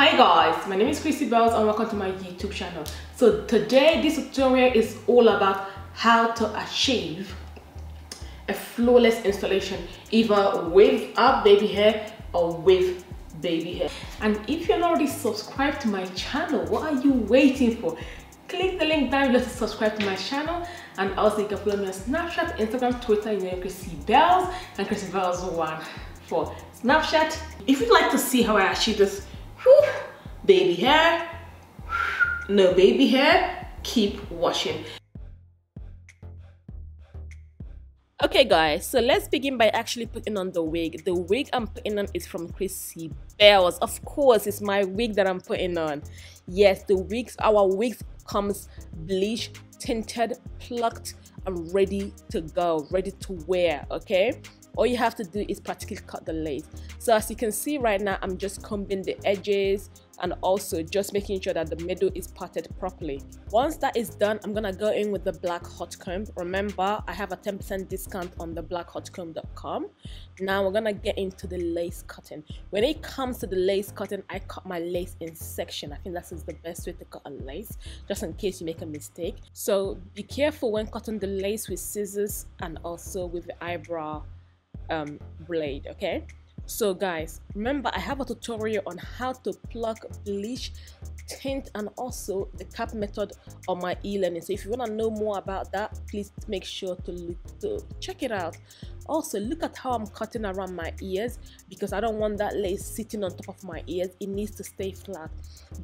Hi guys, my name is Chrissy Bales and welcome to my YouTube channel. So today this tutorial is all about how to achieve a flawless installation either without baby hair or with baby hair. And if you're not already subscribed to my channel, what are you waiting for? Click the link down below to subscribe to my channel, and also you can follow me on Snapchat, Instagram, Twitter, Chrissy Bales and Chrissy Bales 1 for Snapchat. If you'd like to see how I achieve this baby hair, no baby hair, keep watching. Okay guys, so let's begin by actually putting on the wig. The wig I'm putting on is from Chrissy Bales. Of course, it's my wig that I'm putting on. Yes, our wigs comes bleached, tinted, plucked, and ready to go, ready to wear, okay? All you have to do is practically cut the lace. So as you can see right now, I'm just combing the edges and also just making sure that the middle is parted properly. Once that is done, I'm gonna go in with the black hot comb. Remember, I have a 10% discount on the blackhotcomb.com. Now we're gonna get into the lace cutting. When it comes to the lace cutting, I cut my lace in section. I think that is the best way to cut a lace, just in case you make a mistake. So be careful when cutting the lace with scissors and also with the eyebrow blade, okay? So guys, remember I have a tutorial on how to pluck, bleach, tint, and also the cap method on my e-learning. So if you want to know more about that, please make sure to check it out. Also, look at how I'm cutting around my ears, because I don't want that lace sitting on top of my ears. It needs to stay flat.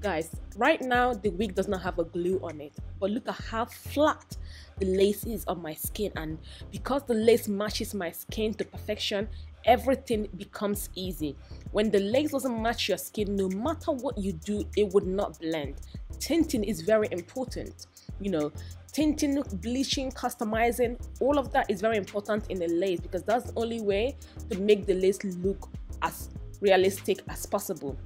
Guys, right now the wig does not have a glue on it, but look at how flat the lace is on my skin, and because the lace matches my skin to perfection, everything becomes easy. When the lace doesn't match your skin, no matter what you do, it would not blend. Tinting is very important, you know. Tinting, bleaching, customizing, all of that is very important in a lace, because that's the only way to make the lace look as realistic as possible.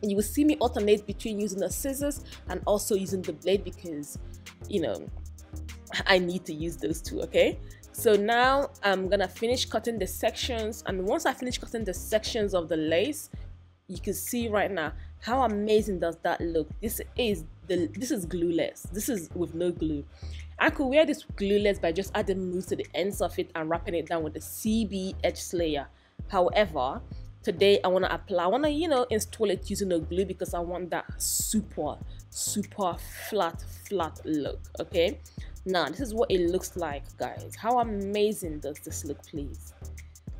And you will see me alternate between using the scissors and also using the blade, because you know I need to use those two, okay? So now I'm gonna finish cutting the sections, and once I finish cutting the sections of the lace, you can see right now how amazing does that look. This is glueless. This is with no glue. I could wear this glueless by just adding mousse to the ends of it and wrapping it down with the CB edge slayer. However, today I want to install it using a glue, because I want that super flat look, okay? Now this is what it looks like, guys. How amazing does this look, please?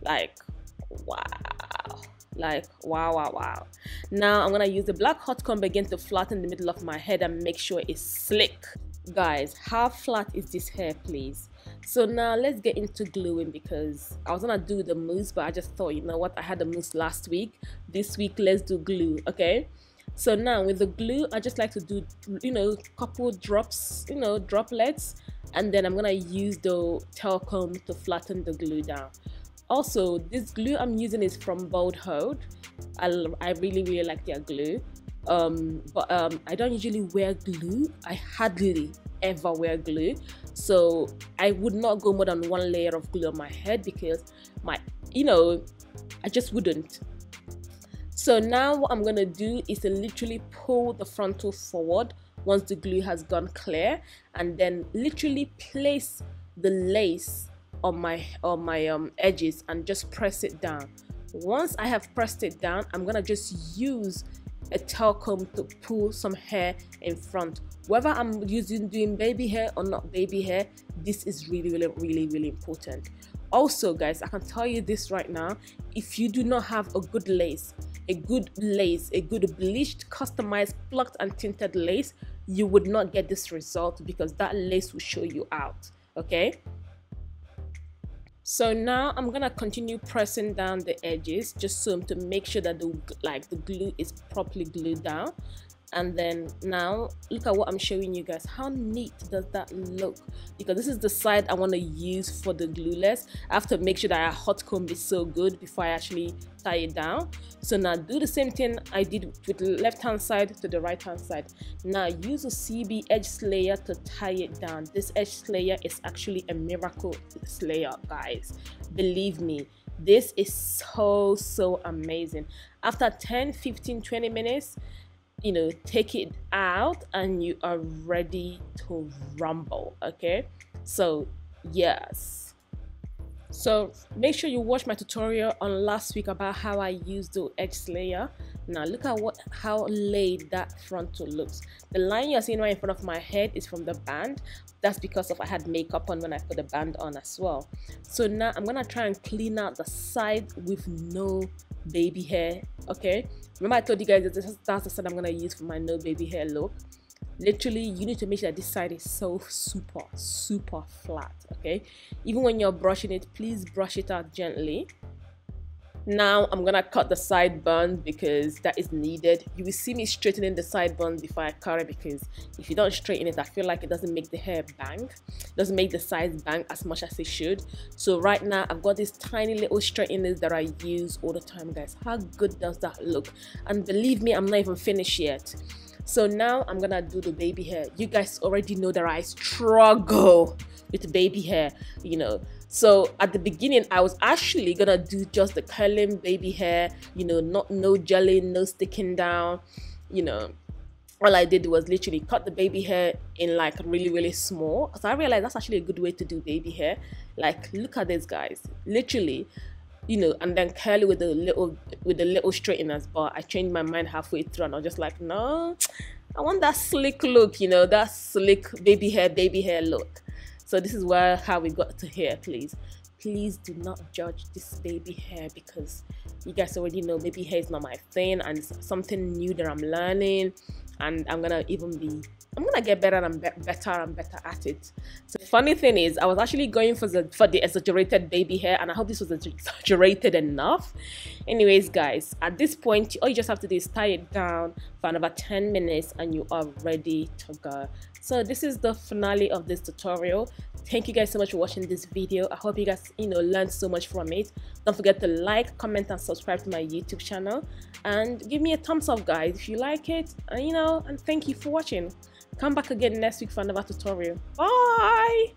Like wow, like wow. Now I'm gonna use the black hot comb again to flatten the middle of my head and make sure it's slick. Guys, how flat is this hair, please? So now let's get into gluing, because I was gonna do the mousse, but I just thought, you know what, I had the mousse last week. This week let's do glue, okay? So now with the glue, I just like to do, couple drops, droplets, and then I'm gonna use the tail comb to flatten the glue down. Also, this glue I'm using is from Bold Hold. I really like their glue. But I don't usually wear glue. I hardly ever wear glue, so I would not go more than one layer of glue on my head, because I just wouldn't. So now what I'm gonna do is to literally pull the frontal forward once the glue has gone clear, and then literally place the lace on my edges and just press it down. Once I have pressed it down, I'm gonna just use a tail comb to pull some hair in front. Whether I'm doing baby hair or not baby hair, this is really important. Also guys, I can tell you this right now, if you do not have a good lace, a good bleached, customized, plucked and tinted lace, you would not get this result, because that lace will show you out, okay? So now I'm gonna continue pressing down the edges, just so to make sure that the glue is properly glued down. And then now look at what I'm showing you guys. How neat does that look? Because this is the side I want to use for the glueless. I have to make sure that our hot comb is so good before I actually tie it down. So now do the same thing I did with the left hand side to the right hand side. Now use a CB edge slayer to tie it down. This edge slayer is actually a miracle slayer, guys. Believe me, this is so amazing. After 10, 15, 20 minutes, you know, take it out and you are ready to rumble. Okay, so yes, so make sure you watch my tutorial on last week about how I use the edge layer. Now look at how laid that frontal looks. The line you're seeing right in front of my head is from the band. That's because of I had makeup on when I put the band on as well. So now I'm gonna try and clean out the side with no baby hair. Okay, remember I told you guys that that's the side I'm gonna use for my no baby hair look. Literally, you need to make sure that this side is so super flat. Okay, even when you're brushing it, please brush it out gently. Now I'm gonna cut the sideburns because that is needed. You will see me straightening the sideburns before I cut it, because if you don't straighten it, I feel like it doesn't make the hair bang, it doesn't make the sides bang as much as it should. So right now I've got these tiny little straighteners that I use all the time, guys. How good does that look? And believe me, I'm not even finished yet. So now I'm gonna do the baby hair. You guys already know that I struggle with baby hair, you know. So at the beginning, I was actually gonna do just the curling baby hair, you know, no gelling, no sticking down, you know. All I did was literally cut the baby hair in like really small. So I realized that's actually a good way to do baby hair. Like, look at this, guys, literally, you know, and then curl it with the little straighteners. But I changed my mind halfway through, and I was just like, no, I want that slick look, you know, that slick baby hair look. So this is how we got to here. Please do not judge this baby hair, because you guys already know baby hair is not my thing, and it's something new that I'm learning, and I'm gonna get better and better at it. So the funny thing is, I was actually going for the exaggerated baby hair, and I hope this was exaggerated enough. Anyways, guys, at this point, all you just have to do is tie it down for another 10 minutes and you are ready to go. So this is the finale of this tutorial. Thank you guys so much for watching this video. I hope you guys, you know, learned so much from it. Don't forget to like, comment, and subscribe to my YouTube channel, and give me a thumbs up, guys, if you like it. And you know, and thank you for watching. Come back again next week for another tutorial. Bye.